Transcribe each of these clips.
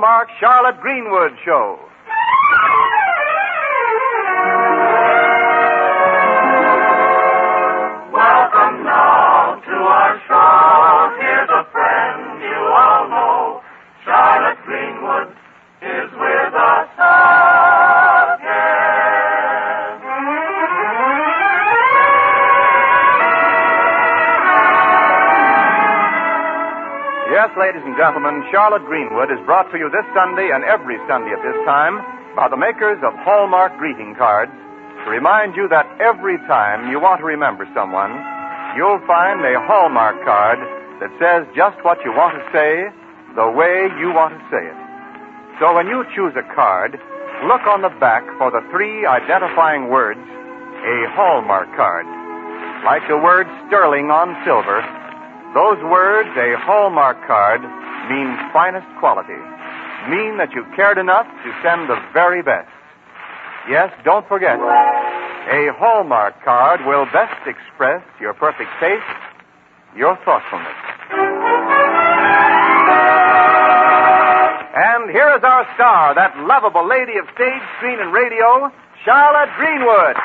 Hallmark Charlotte Greenwood Show. Welcome now to our show. Here's a friend you all know. Charlotte Greenwood is with us again. Yes, ladies and gentlemen, Charlotte Greenwood is brought to you this Sunday and every Sunday at this time by the makers of Hallmark greeting cards to remind you that every time you want to remember someone, you'll find a Hallmark card that says just what you want to say the way you want to say it. So when you choose a card, look on the back for the 3 identifying words, a Hallmark card. Like the word sterling on silver, those words, a Hallmark card, mean finest quality. Mean that you cared enough to send the very best. Yes, don't forget, a Hallmark card will best express your perfect taste, your thoughtfulness. And here is our star, that lovable lady of stage, screen, and radio, Charlotte Greenwood.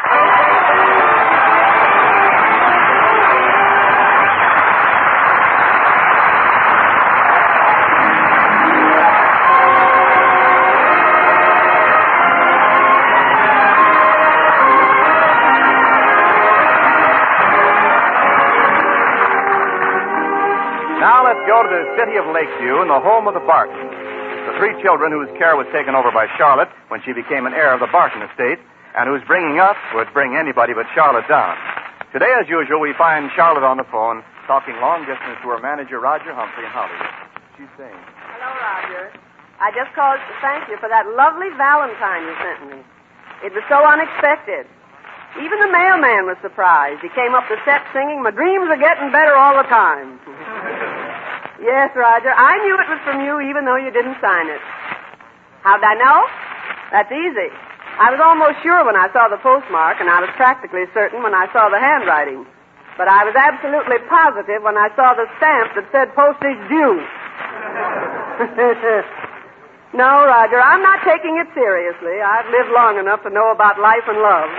Now let's go to the city of Lakeview and the home of the Bartons. The 3 children whose care was taken over by Charlotte when she became an heir of the Barton estate, and whose bringing up would bring anybody but Charlotte down. Today, as usual, we find Charlotte on the phone, talking long distance to her manager, Roger Humphrey, in Hollywood. She's saying, Hello, Roger. I just called to thank you for that lovely Valentine you sent me. It was so unexpected. Even the mailman was surprised. He came up the set singing, "My dreams are getting better all the time." Yes, Roger, I knew it was from you even though you didn't sign it. How'd I know? That's easy. I was almost sure when I saw the postmark, and I was practically certain when I saw the handwriting. But I was absolutely positive when I saw the stamp that said postage due. No, Roger, I'm not taking it seriously. I've lived long enough to know about life and love.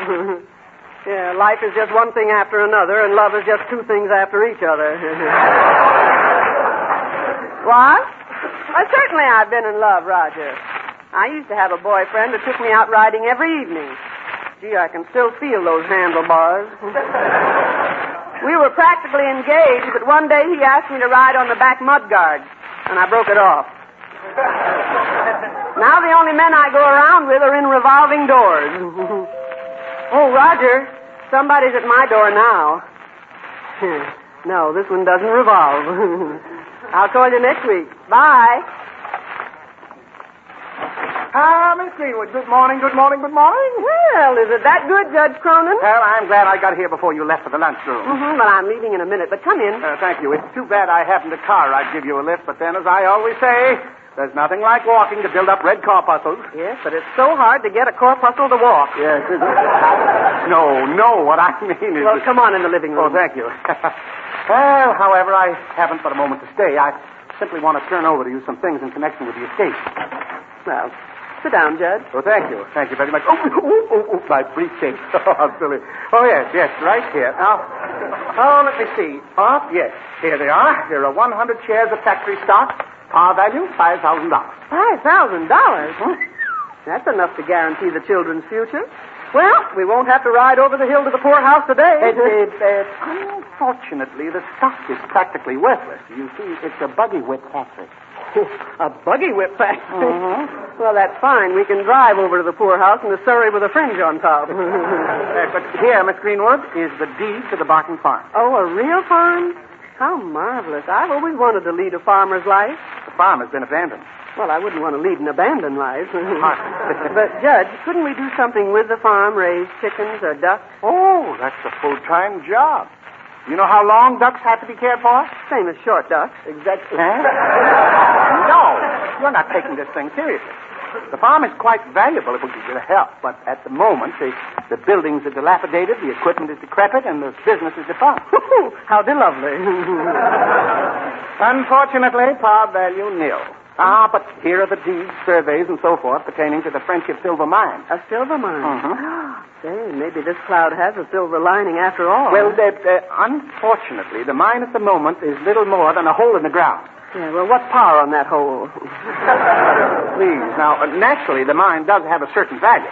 Yeah, life is just one thing after another, and love is just 2 things after each other. What? Well, certainly I've been in love, Roger. I used to have a boyfriend that took me out riding every evening. Gee, I can still feel those handlebars. We were practically engaged, but one day he asked me to ride on the back mudguard, and I broke it off. Now the only men I go around with are in revolving doors. Oh, Roger, somebody's at my door now. No, this one doesn't revolve. I'll call you next week. Bye. Miss Greenwood, good morning, good morning, good morning. Well, is it that good, Judge Cronin? Well, I'm glad I got here before you left for the lunchroom. Well, I'm leaving in a minute, but come in. Thank you. It's too bad I haven't a car. I'd give you a lift, but then, as I always say, there's nothing like walking to build up red corpuscles. Yes, but it's so hard to get a corpuscle to walk. Yes, is it? No, what I mean is... Well, come on in the living room. Oh, thank you. Well, however, I haven't but a moment to stay. I simply want to turn over to you some things in connection with the estate. Well, sit down, Judge. Oh, thank you. Thank you very much. Oh, my briefcase. Oh, how silly. Oh, yes, right here. Now, let me see. Oh, yes, here they are. Here are 100 shares of factory stock. Par value, $5,000. $5,000? That's enough to guarantee the children's future. Well, we won't have to ride over the hill to the poorhouse today. Unfortunately, the stock is practically worthless. You see, it's a buggy whip factory. A buggy whip factory? Well, that's fine. We can drive over to the poorhouse in a Surrey with a fringe on top. But here, Miss Greenwood, is the deed to the Barton farm. Oh, a real farm? How marvelous. I've always wanted to lead a farmer's life. The farm has been abandoned. Well, I wouldn't want to lead an abandoned life. But, Judge, couldn't we do something with the farm, raise chickens or ducks? Oh, that's a full-time job. You know how long ducks have to be cared for? Same as short ducks. Exactly. No, you're not taking this thing seriously. The farm is quite valuable if we can get help, but at the moment, the buildings are dilapidated, the equipment is decrepit, and the business is defunct. How lovely. Unfortunately, par value nil. But here are the deeds, surveys, and so forth pertaining to the Friendship Silver Mine. A silver mine? Mm-hmm. Say, maybe this cloud has a silver lining after all. Well, unfortunately, the mine at the moment is little more than a hole in the ground. Yeah, well, what's power on that hole? Please. Now, naturally, the mine does have a certain value.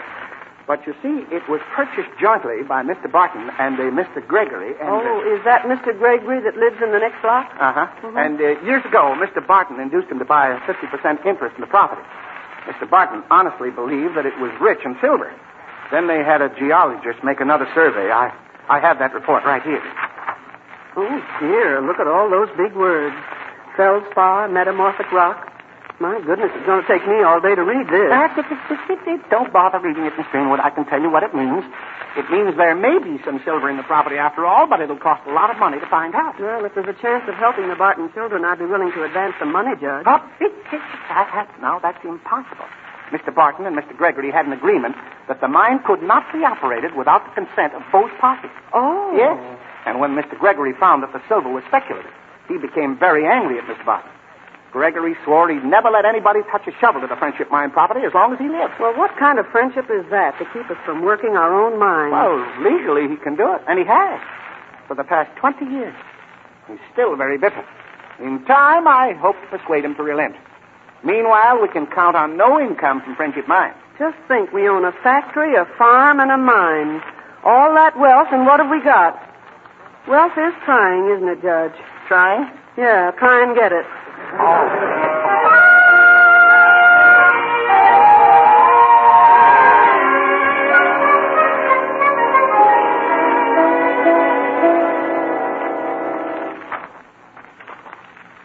But you see, it was purchased jointly by Mr. Barton and Mr. Gregory. And, is that Mr. Gregory that lives in the next block? Uh-huh. Mm-hmm. And years ago, Mr. Barton induced him to buy a 50% interest in the property. Mr. Barton honestly believed that it was rich in silver. Then they had a geologist make another survey. I have that report right here. Oh, dear, look at all those big words. Feldspar, metamorphic rock. My goodness, it's going to take me all day to read this. Don't bother reading it, Miss Greenwood. I can tell you what it means. It means there may be some silver in the property after all, but it'll cost a lot of money to find out. Well, if there's a chance of helping the Barton children, I'd be willing to advance some money, Judge. Now, that's impossible. Mr. Barton and Mr. Gregory had an agreement that the mine could not be operated without the consent of both parties. Oh. Yes. And when Mr. Gregory found that the silver was speculative, he became very angry at Mr. Barton. Gregory swore he'd never let anybody touch a shovel to the Friendship Mine property as long as he lived. Well, what kind of friendship is that to keep us from working our own mines? Well, legally he can do it, and he has. For the past 20 years. He's still very bitter. In time, I hope to persuade him to relent. Meanwhile, we can count on no income from Friendship Mine. Just think, we own a factory, a farm, and a mine. All that wealth, and what have we got? Wealth is trying, isn't it, Judge? Trying? Yeah, try and get it.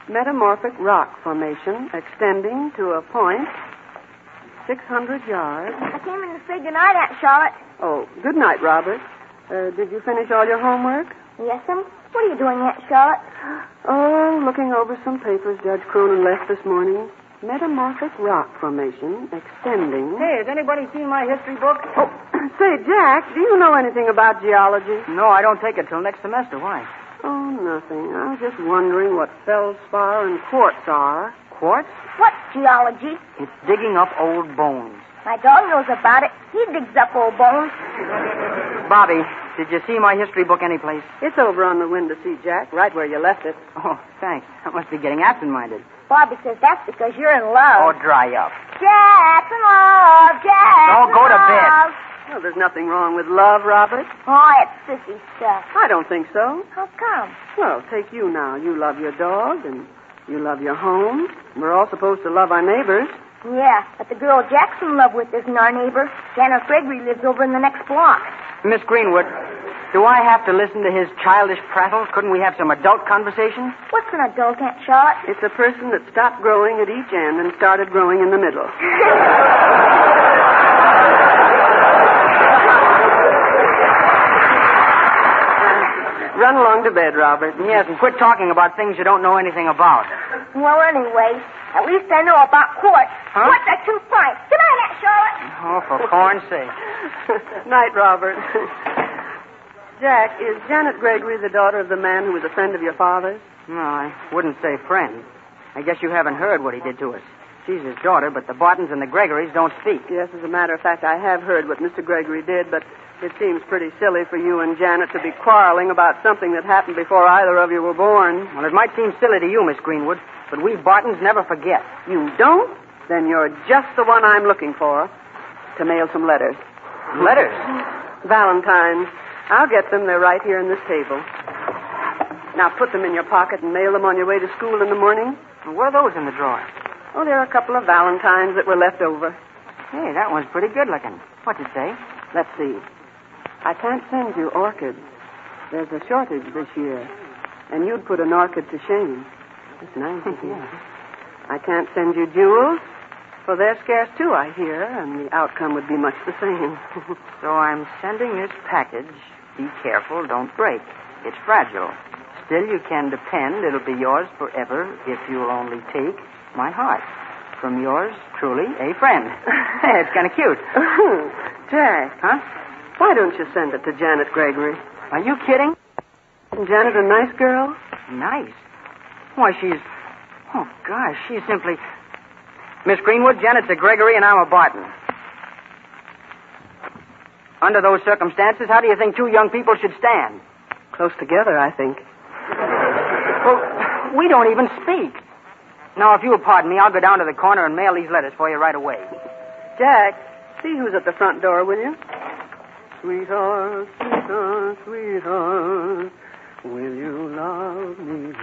Metamorphic rock formation extending to a point 600 yards. I came in to say goodnight, Aunt Charlotte. Oh, good night, Robert. Did you finish all your homework? Yes'm. What are you doing, Aunt Charlotte? Oh, looking over some papers Judge Cronin left this morning. Metamorphic rock formation extending. Hey, has anybody seen my history book? Oh, say, Jack, do you know anything about geology? No, I don't take it till next semester. Why? Oh, nothing. I was just wondering what feldspar and quartz are. Quartz? What's geology? It's digging up old bones. My dog knows about it. He digs up old bones. Bobby, did you see my history book anyplace? It's over on the window seat, Jack, right where you left it. Oh, thanks. I must be getting absent-minded. Bobby says that's because you're in love. Oh, dry up. Jack, in love, Jack. Oh, go to bed. love. Well, there's nothing wrong with love, Robert. Oh, it's sissy stuff. I don't think so. How come? Well, take you now. You love your dog, and you love your home. We're all supposed to love our neighbors. Yeah, but the girl Jack's in love with isn't our neighbor. Janet Gregory lives over in the next block. Miss Greenwood, do I have to listen to his childish prattle? Couldn't we have some adult conversation? What's an adult, Aunt Charlotte? It's a person that stopped growing at each end and started growing in the middle. Run along to bed, Robert. Yes, and quit talking about things you don't know anything about. Well, anyway, at least I know about quartz. Huh? Quartz are too fine. Good night, Aunt Charlotte. Oh, for corn's sake. Night, Robert. Jack, is Janet Gregory the daughter of the man who was a friend of your father's? No, I wouldn't say friend. I guess you haven't heard what he did to us. She's his daughter, but the Bartons and the Gregorys don't speak. Yes, as a matter of fact, I have heard what Mr. Gregory did, but it seems pretty silly for you and Janet to be quarreling about something that happened before either of you were born. Well, it might seem silly to you, Miss Greenwood, but we Bartons never forget. You don't? Then you're just the one I'm looking for to mail some letters. Letters? Valentine's. I'll get them. They're right here on this table. Now put them in your pocket and mail them on your way to school in the morning. Well, what are those in the drawer? Oh, there are a couple of Valentines that were left over. Hey, that one's pretty good looking. What's it say? Let's see. I can't send you orchids. There's a shortage this year, and you'd put an orchid to shame. That's nice. Yeah. I can't send you jewels, for they're scarce too, I hear, and the outcome would be much the same. So I'm sending this package. Be careful, don't break. It's fragile. Still, you can depend it'll be yours forever if you'll only take my heart. From yours, truly, a friend. Hey, it's kind of cute. Jack. Huh? Why don't you send it to Janet Gregory? Are you kidding? Isn't Janet a nice girl? Nice. Why, she's... Oh, gosh, she's simply... Miss Greenwood, Janet's a Gregory, and I'm a Barton. Under those circumstances, how do you think two young people should stand? Close together, I think. Well, we don't even speak. Now, if you'll pardon me, I'll go down to the corner and mail these letters for you right away. Jack, see who's at the front door, will you? Sweetheart, sweetheart, sweetheart, will you love me?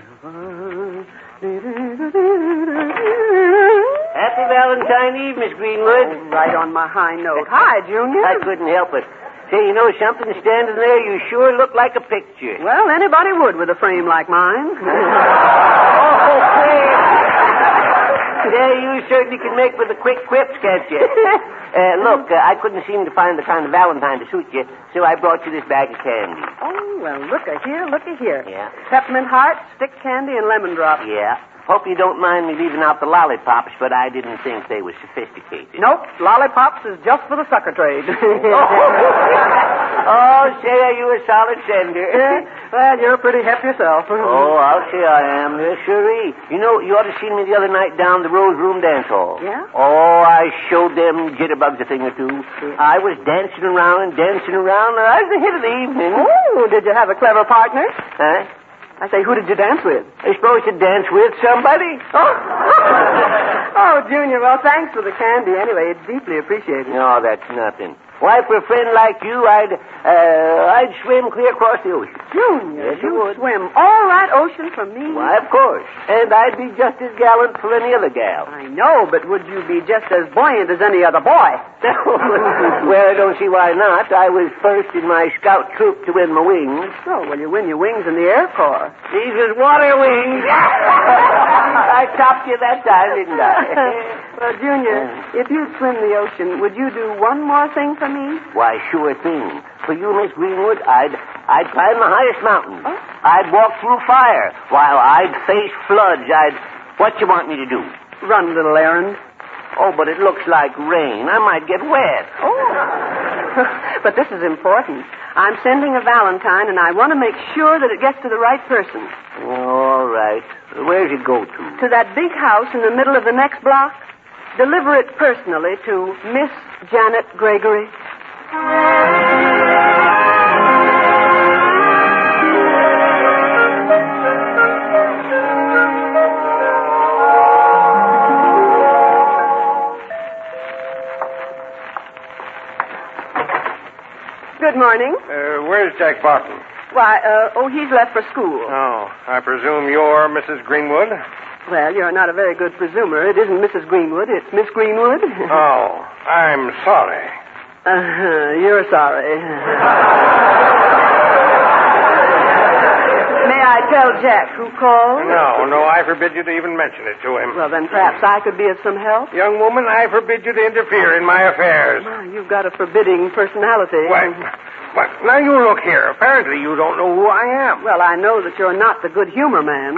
Happy Valentine Eve, Miss Greenwood. Oh, right on my high note. Hi, Junior. I couldn't help it. Say, you know something? Standing there, you sure look like a picture. Well, anybody would with a frame like mine. Oh, frame. Yeah, you certainly can make with the quick quips, can't you? Look, I couldn't seem to find the kind of Valentine to suit you, so I brought you this bag of candy. Oh, well, look a here. Yeah. Peppermint heart, stick candy, and lemon drop. Yeah. Hope you don't mind me leaving out the lollipops, but I didn't think they were sophisticated. Nope, lollipops is just for the sucker trade. Oh, say, are you a solid sender? Well, you're pretty hep yourself. Oh, I'll say I am. Sure. You know, you ought to see me the other night down the Rose Room dance hall. Yeah? Oh, I showed them jitterbugs a thing or two. Yeah. I was dancing around. I was the hit of the evening. Oh, did you have a clever partner? Huh? I say, who did you dance with? I suppose you dance with somebody. Oh, Junior, well, thanks for the candy anyway. It's deeply appreciated. No, that's nothing. Why, for a friend like you, I'd swim clear across the ocean. Junior, Yes, you I would. swim all that ocean for me? Why, of course. And I'd be just as gallant for any other gal. I know, but would you be just as buoyant as any other boy? Well, I don't see why not. I was first in my scout troop to win my wings. Oh, well, you win your wings in the Air Corps. These was water wings. I topped you that time, didn't I? Well, Junior, if you'd swim the ocean, would you do one more thing for me? Why, sure thing. For you, Miss Greenwood, I'd climb the highest mountain. Oh? I'd walk through fire while I'd face floods. What you want me to do? Run, little errand. Oh, but it looks like rain. I might get wet. Oh. But this is important. I'm sending a Valentine, and I want to make sure that it gets to the right person. All right. Where's it go to? To that big house in the middle of the next block. Deliver it personally to Miss Janet Gregory. Good morning. Where's Jack Barton? Why, he's left for school. Oh, I presume you're Mrs. Greenwood? Well, you're not a very good presumer. It isn't Mrs. Greenwood. It's Miss Greenwood. Oh, I'm sorry. You're sorry. May I tell Jack who called? No, I forbid you to even mention it to him. Well, then perhaps I could be of some help. Young woman, I forbid you to interfere in my affairs. Well, you've got a forbidding personality. What? Now, you look here. Apparently, you don't know who I am. Well, I know that you're not the good humor man.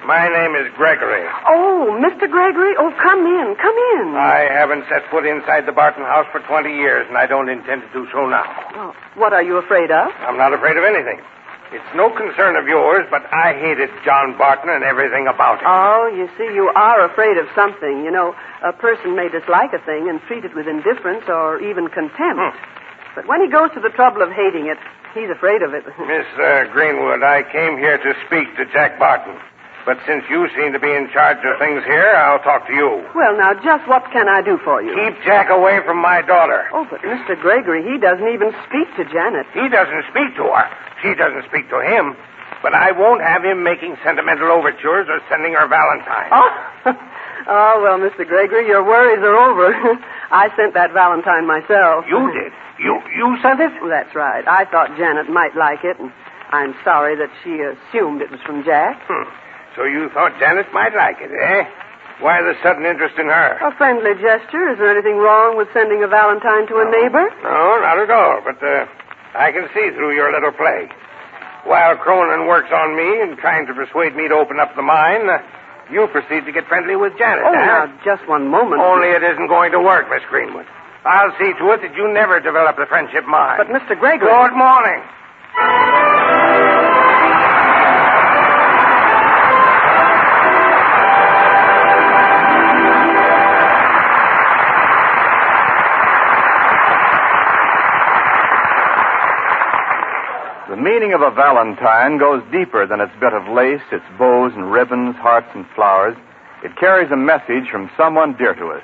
My name is Gregory. Oh, Mr. Gregory? Oh, come in. I haven't set foot inside the Barton house for 20 years, and I don't intend to do so now. Well, what are you afraid of? I'm not afraid of anything. It's no concern of yours, but I hated John Barton and everything about him. Oh, you see, you are afraid of something. You know, a person may dislike a thing and treat it with indifference or even contempt. But when he goes to the trouble of hating it, he's afraid of it. Miss Greenwood, I came here to speak to Jack Barton. But since you seem to be in charge of things here, I'll talk to you. Well, now, just what can I do for you? Keep Jack away from my daughter. Oh, but Mr. Gregory, he doesn't even speak to Janet. He doesn't speak to her. She doesn't speak to him. But I won't have him making sentimental overtures or sending her Valentine. Oh, well, Mr. Gregory, your worries are over. I sent that Valentine myself. You did? You sent it? Well, that's right. I thought Janet might like it, and I'm sorry that she assumed it was from Jack. So you thought Janet might like it, eh? Why the sudden interest in her? A friendly gesture. Is there anything wrong with sending a Valentine to a neighbor? No, not at all. But I can see through your little play. While Cronin works on me and trying to persuade me to open up the mine, you proceed to get friendly with Janet. Oh, now, just one moment. Only it isn't going to work, Miss Greenwood. I'll see to it that you never develop the friendship mine. But, Mr. Gregory... Good morning. The meaning of a valentine goes deeper than its bit of lace, its bows and ribbons, hearts and flowers. It carries a message from someone dear to us.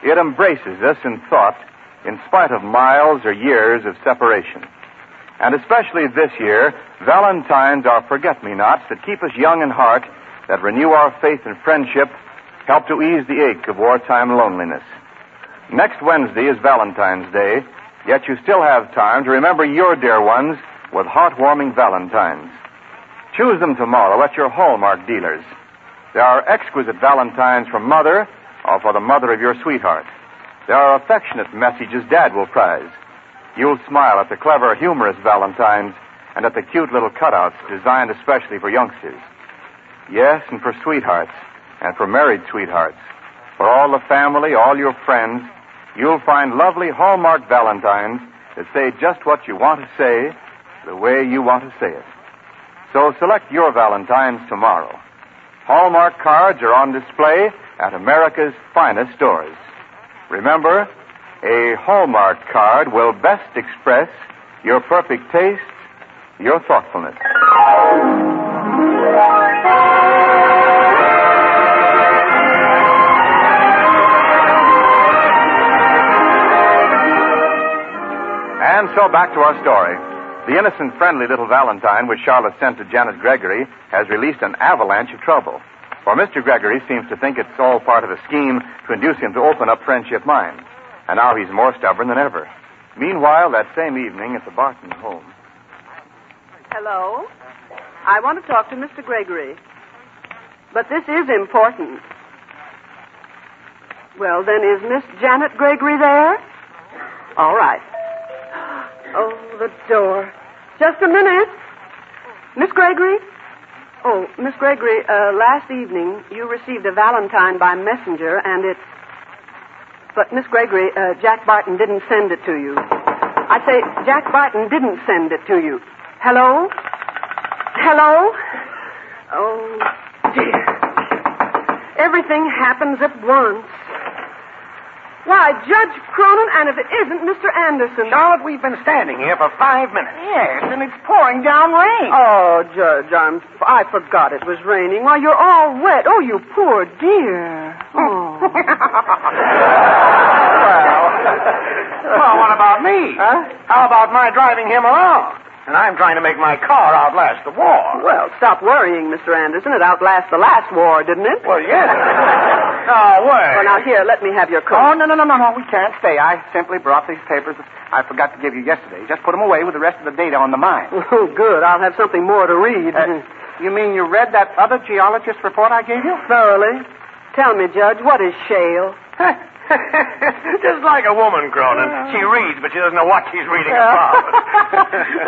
It embraces us in thought, in spite of miles or years of separation. And especially this year, valentines are forget-me-nots that keep us young in heart, that renew our faith and friendship, help to ease the ache of wartime loneliness. Next Wednesday is Valentine's Day, yet you still have time to remember your dear ones with heartwarming valentines. Choose them tomorrow at your Hallmark dealers. There are exquisite valentines for Mother or for the mother of your sweetheart. There are affectionate messages Dad will prize. You'll smile at the clever, humorous valentines and at the cute little cutouts designed especially for youngsters. Yes, and for sweethearts, and for married sweethearts. For all the family, all your friends, you'll find lovely Hallmark valentines that say just what you want to say, the way you want to say it. So select your valentines tomorrow. Hallmark cards are on display at America's finest stores. Remember, a Hallmark card will best express your perfect taste, your thoughtfulness. And so back to our story. The innocent, friendly little valentine which Charlotte sent to Janet Gregory has released an avalanche of trouble. For Mr. Gregory seems to think it's all part of a scheme to induce him to open up Friendship Mine. And now he's more stubborn than ever. Meanwhile, that same evening at the Barton home. Hello? I want to talk to Mr. Gregory. But this is important. Well, then, is Miss Janet Gregory there? All right. Oh, the door. Just a minute. Miss Gregory? Oh, Miss Gregory, last evening you received a valentine by messenger, and it's... But, Miss Gregory, Jack Barton didn't send it to you. I say, Jack Barton didn't send it to you. Hello? Hello? Oh, dear. Everything happens at once. Why, Judge Cronin, and if it isn't Mr. Anderson. Charlotte, we've been standing here for 5 minutes. Yes, and it's pouring down rain. Oh, Judge, I forgot it was raining. Why, you're all wet. Oh, you poor dear. Oh. Well, what about me? Huh? How about my driving him around? And I'm trying to make my car outlast the war. Well, stop worrying, Mr. Anderson. It outlasts the last war, didn't it? Well, yes. No way. Well, now, here, let me have your coat. Oh, no. We can't stay. I simply brought these papers I forgot to give you yesterday. Just put them away with the rest of the data on the mine. Oh, good. I'll have something more to read. You mean you read that other geologist report I gave you? Thoroughly. Tell me, Judge, what is shale? Just like a woman, Cronin. She reads, but she doesn't know what she's reading about.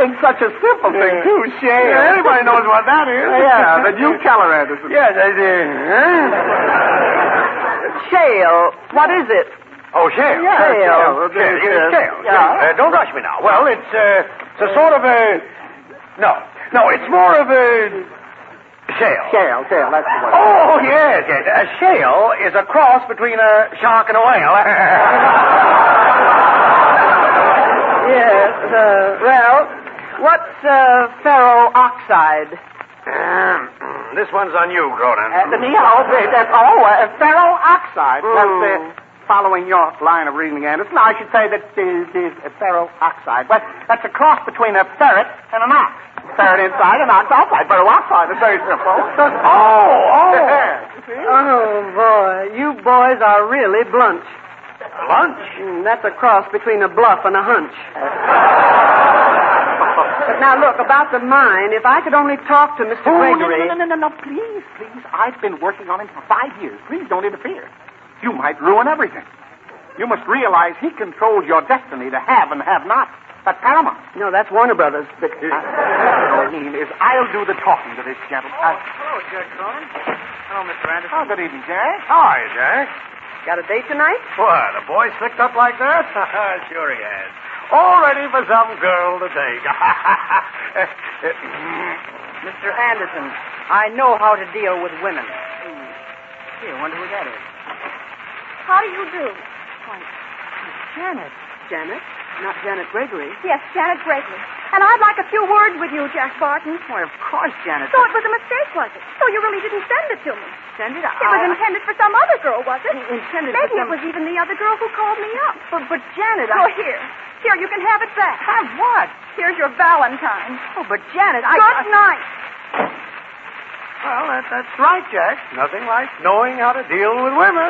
It's such a simple thing, too, shale. Yeah, everybody knows what that is. Yeah, but you tell her, Anderson. Yes, I do. Shale. What is it? Oh, shale. Yeah, shale. Shale. Yeah. Don't rush me now. Well, it's a sort of a... No, it's more of a... Shale, that's the one. Oh, yes. A shale is a cross between a shark and a whale. Yes, well, what's ferro oxide? This one's on you, Cronin. Ferro oxide. That's following your line of reasoning, Anderson. I should say that it is a ferro oxide. But that's a cross between a ferret and an ox. Ferret inside and ox outside. Ferro oxide. It's very simple. Oh, boy. You boys are really blunt. Lunch? That's a cross between a bluff and a hunch. But now, look, about the mine, if I could only talk to Mr. Gregory... No, please. I've been working on him for 5 years. Please don't interfere. You might ruin everything. You must realize he controls your destiny to have and have not. That's paramount. No, that's Warner Brothers. But what I mean is, I'll do the talking to this gentleman. Hello, Judge Cronin. Hello, Mr. Anderson. Oh, good evening, Jack. How are you, Jack? got a date tonight? What, the boy slicked up like that? Sure he has. All ready for some girl to take. Mr. Anderson, I know how to deal with women. Here, wonder who that is. How do you do? Why, Miss Janet. Janet? Not Janet Gregory. Yes, Janet Gregory. And I'd like a few words with you, Jack Barton. Why, of course, Janet. So it was a mistake, was it? So you really didn't send it to me? Send it? It was intended for some other girl, was it? Intended Maybe for it was even the other girl who called me up. But Janet, Oh, here. Here, you can have it back. Have what? Here's your Valentine. Oh, but Janet, Good night. Well, that's right, Jack. Nothing like knowing how to deal with women.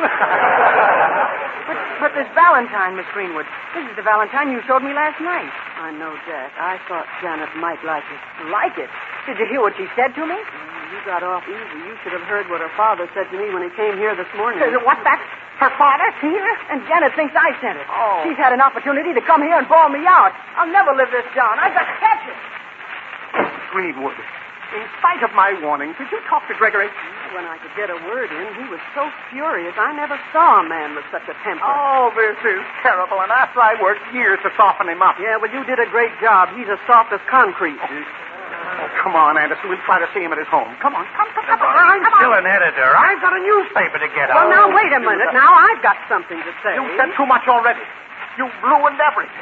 But this Valentine, Miss Greenwood, this is the Valentine you showed me last night. I know, Jack. I thought Janet might like it. Like it? Did you hear what she said to me? You got off easy. You should have heard what her father said to me when he came here this morning. What, that's her father here? And Janet thinks I sent it. Oh. She's had an opportunity to come here and bawl me out. I'll never live this down. I've got to catch it. Greenwood, in spite of my warning, did you talk to Gregory? When I could get a word in, he was so furious. I never saw a man with such a temper. Oh, this is terrible, and after I worked years to soften him up. Yeah, well, you did a great job. He's as soft as concrete. Oh, come on, Anderson. We'll try to see him at his home. Come on, come on. I'm still an editor. I've got a newspaper to get Well, out. now, wait a minute. Now, I've got something to say. You said too much already. You ruined everything.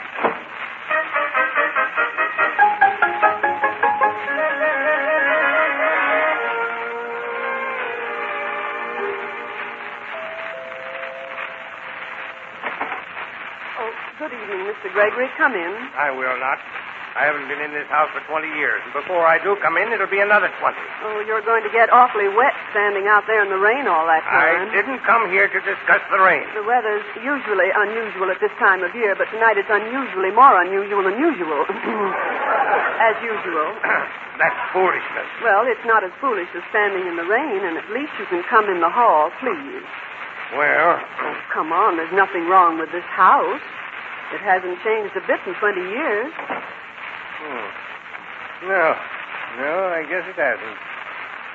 Good evening, Mr. Gregory. Come in. I will not. I haven't been in this house for 20 years. And before I do come in, it'll be another 20. Oh, you're going to get awfully wet standing out there in the rain all that I time. didn't come here to discuss the rain. The weather's usually unusual at this time of year, but tonight it's unusually more unusual than usual. As usual. That's foolishness. Well, it's not as foolish as standing in the rain, and at least you can come in the hall, please. Well, Oh, come on. There's nothing wrong with this house. It hasn't changed a bit in 20 years. no, I guess it hasn't.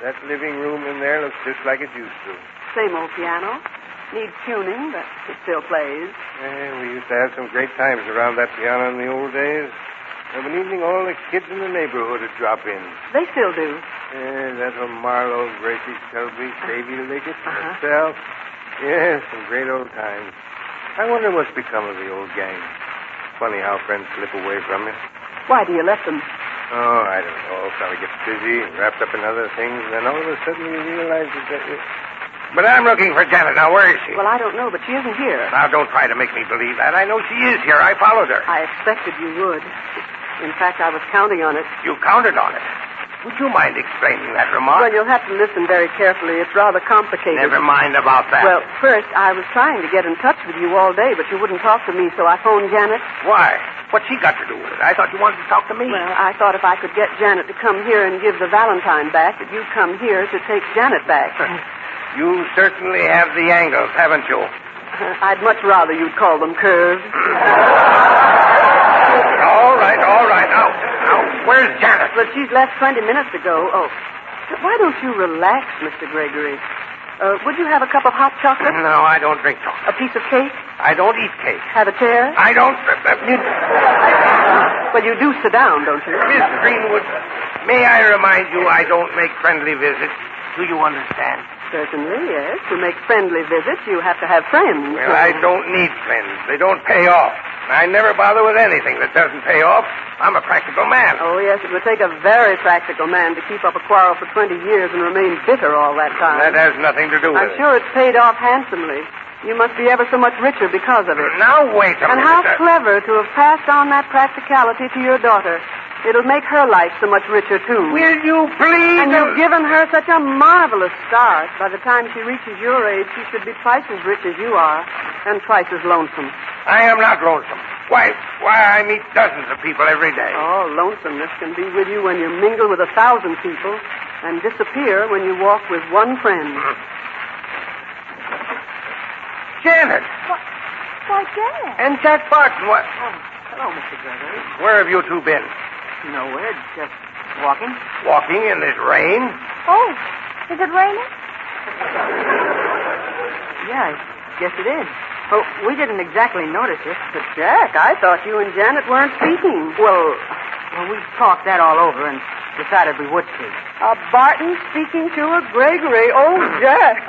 That living room in there looks just like it used to. Same old piano. Needs tuning, but it still plays. We used to have some great times around that piano in the old days. Of an evening, all the kids in the neighborhood would drop in. They still do. That was Marlowe, Gracie Selby, Davy Liggett, Uh-huh. myself. Yes, some great old times. I wonder what's become of the old gang. Funny how friends slip away from you. Why do you let them? Oh, I don't know. Fella gets busy, wrapped up in other things, and then all of a sudden you realize that... But I'm looking for Janet now. Where is she? Well, I don't know, but she isn't here. Now, don't try to make me believe that. I know she is here. I followed her. I expected you would. In fact, I was counting on it. You counted on it. Would you mind explaining that remark? Well, you'll have to listen very carefully. It's rather complicated. Never mind about that. Well, first, I was trying to get in touch with you all day, but you wouldn't talk to me, so I phoned Janet. Why? What's she got to do with it? I thought you wanted to talk to me. Well, I thought if I could get Janet to come here and give the Valentine back, that you'd come here to take Janet back. You certainly have the angles, haven't you? I'd much rather you'd call them curves. All right. Now, where's Janet? Well, she's left 20 minutes ago. Oh, why don't you relax, Mr. Gregory? Would you have a cup of hot chocolate? No, I don't drink chocolate. A piece of cake? I don't eat cake. Have a chair? I don't... Well, you do sit down, don't you? Miss Greenwood, may I remind you I don't make friendly visits. Do you understand? Certainly, yes. To make friendly visits, you have to have friends. Well, I don't need friends. They don't pay off. I never bother with anything that doesn't pay off. I'm a practical man. Oh, yes, it would take a very practical man to keep up a quarrel for 20 years and remain bitter all that time. That has nothing to do with I'm it. sure it's paid off handsomely. You must be ever so much richer because of it. Now, wait a And minute. how clever to have passed on that practicality to your daughter. It'll make her life so much richer, too. Will you please... And you've given her such a marvelous start. By the time she reaches your age, she should be twice as rich as you are, and twice as lonesome. I am not lonesome. Why, I meet dozens of people every day. Oh, lonesomeness can be with you when you mingle with 1,000 people, and disappear when you walk with one friend. Janet! Why, Janet? And Jack Barton, what... Oh, hello, Mr. Gregory. Where have you two been? Nowhere, just walking. Walking in this rain? Oh, is it raining? Yeah, I guess it is. Oh, we didn't exactly notice it. But, Jack, I thought you and Janet weren't speaking. Well, we talked that all over, and Decided we would see. A Barton speaking to a Gregory. Oh, Jack.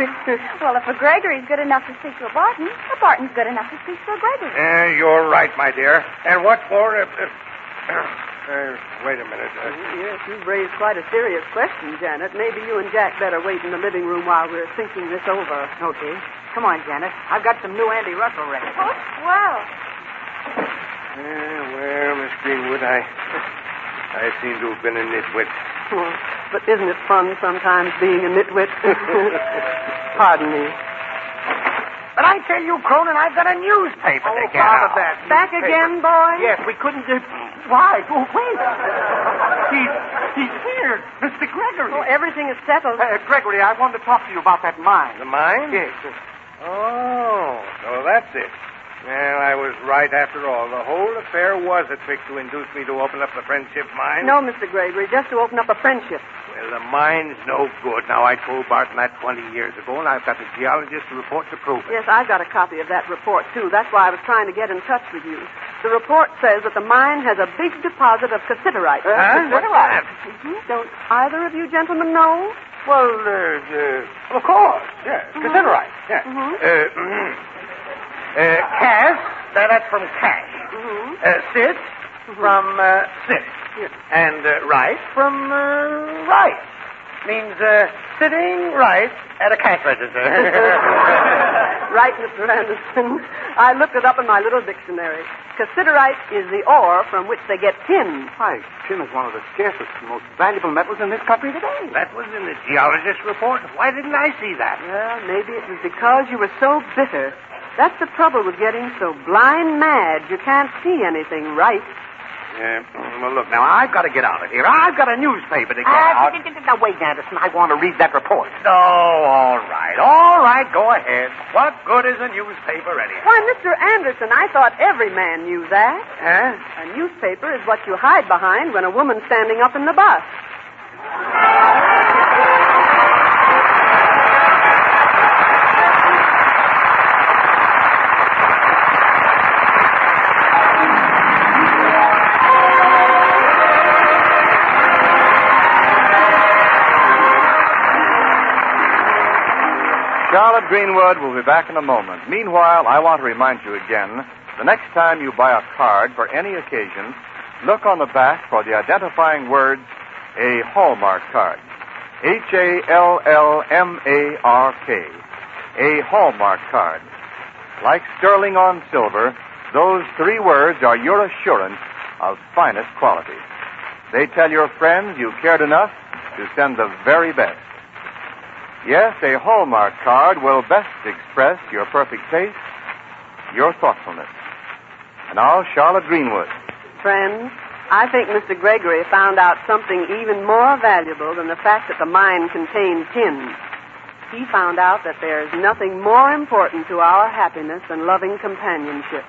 Well, if a Gregory's good enough to speak to a Barton's good enough to speak to a Gregory. You're right, my dear. And what's more, wait a minute. Yes, you've raised quite a serious question, Janet. Maybe you and Jack better wait in the living room while we're thinking this over. Okay. Come on, Janet. I've got some new Andy Russell ready. Oh, swell. Well, Miss Greenwood, I seem to have been a nitwit. Oh, but isn't it fun sometimes being a nitwit? Pardon me. But I tell you, Cronin, I've got a newspaper to get out. That back again, boy? Yes, we couldn't do... Why? Oh, wait. He's here. Mr. Gregory. Oh, everything is settled. Gregory, I wanted to talk to you about that mine. The mine? Yes. Oh, so that's it. Well, I was right after all. The whole affair was a trick to induce me to open up the friendship mine. No, Mr. Gregory, just to open up a friendship. Well, the mine's no good. Now, I told Barton that 20 years ago, and I've got the geologist to report to prove it. Yes, I've got a copy of that report, too. That's why I was trying to get in touch with you. The report says that the mine has a big deposit of cassiterite. What's that? Don't either of you gentlemen know? Well, of course, yes. Cassiterite, yes. Cass, that's from cash. Sit, from sit. Yes. And right from right. Means sitting right at a cash register. Right, Mr. Anderson. I looked it up in my little dictionary. Cassiterite is the ore from which they get tin. Why, tin is one of the scarcest and most valuable metals in this country today. That was in the geologist's report. Why didn't I see that? Well, maybe it was because you were so bitter. That's the trouble with getting so blind mad you can't see anything right. Well, look, now, I've got to get out of here. I've got a newspaper to get out. Now, wait, Anderson. I want to read that report. No, all right. All right, go ahead. What good is a newspaper anyhow? Why, Mr. Anderson, I thought every man knew that. Huh? A newspaper is what you hide behind when a woman's standing up in the bus. Charlotte Greenwood will be back in a moment. Meanwhile, I want to remind you again, the next time you buy a card for any occasion, look on the back for the identifying words, a Hallmark card. Hallmark. A Hallmark card. Like sterling on silver, those three words are your assurance of finest quality. They tell your friends you cared enough to send the very best. Yes, a Hallmark card will best express your perfect taste, your thoughtfulness. And now, Charlotte Greenwood. Friends, I think Mr. Gregory found out something even more valuable than the fact that the mine contained tin. He found out that there's nothing more important to our happiness than loving companionship.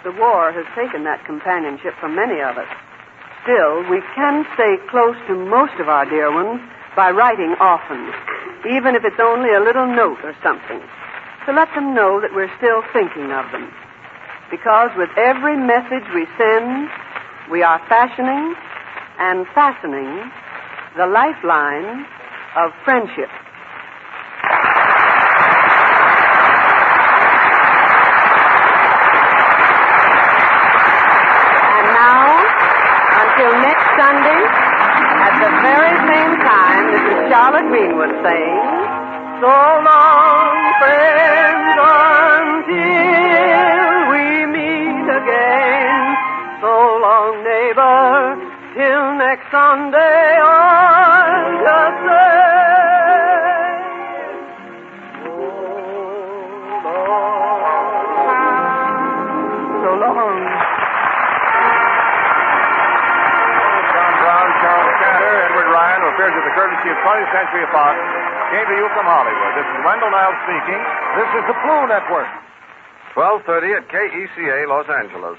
The war has taken that companionship from many of us. Still, we can stay close to most of our dear ones by writing often, even if it's only a little note or something, to let them know that we're still thinking of them. Because with every message we send, we are fashioning and fastening the lifeline of friendship. And now, until next Sunday, at the very same time, this is Charlotte Greenwood saying, so long, friends, until we meet again. So long, neighbor, till next Sunday, I'll just say, so long. Appears at the courtesy of 20th Century Fox, came to you from Hollywood. This is Wendell Niles speaking. This is the Blue Network. 12:30 at KECA, Los Angeles.